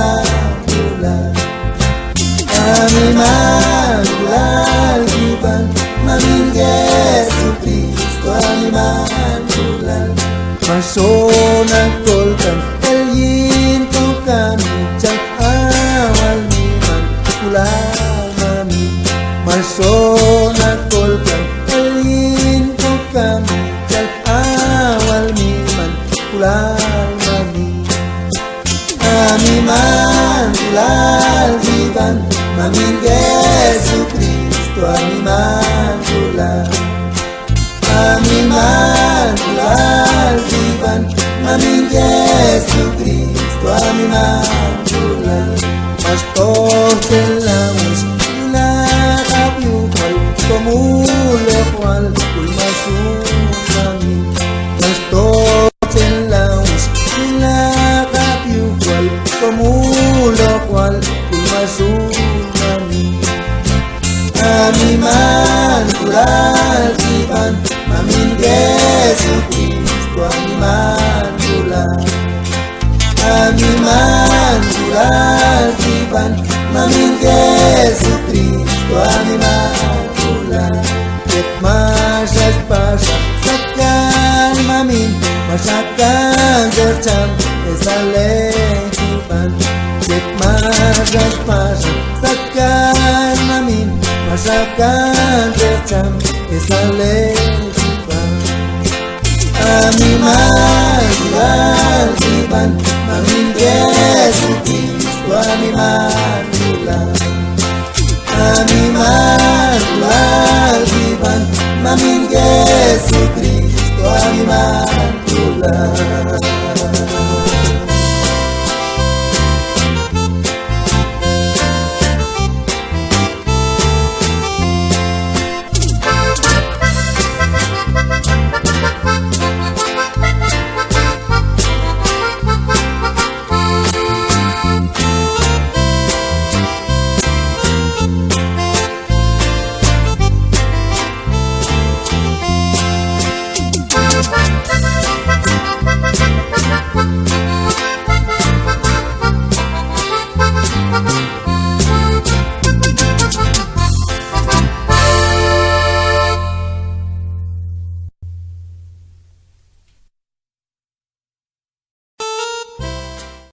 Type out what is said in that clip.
mandulan, ami mandulan iban, mamin Jesucristo, ami mandulan. Masonan tolkan elyin kau kami, cang awal niman pulang mami. Masonan tolkan elyin kau kami, cang awal niman pulang mami. Ami mandulan iban, mamin Jesucristo, ami mandulan. Ami mandulan iban, mamin Jesucristo, ami mandulan. Pastor selamos ilakap yukwal, tumulokwal kulmasumami. Pastor selamos ilakap yukwal, tumulokwal kulmasumami. Ami mandulan iban, mamin Jesucristo, ami mandulan. Ami mandulan iban, mamin Jesucristo, ami mandulan. Ket masas pasas sakan mamin, masakan gercam esaleng iban. Ket masas pasas sakan mamin, masakan gercam esaleng iban. Ami mandulan iban, mamin Jesucristo, ami mandulan. Ami mandulan iban, mamin Jesucristo, ami mandulan.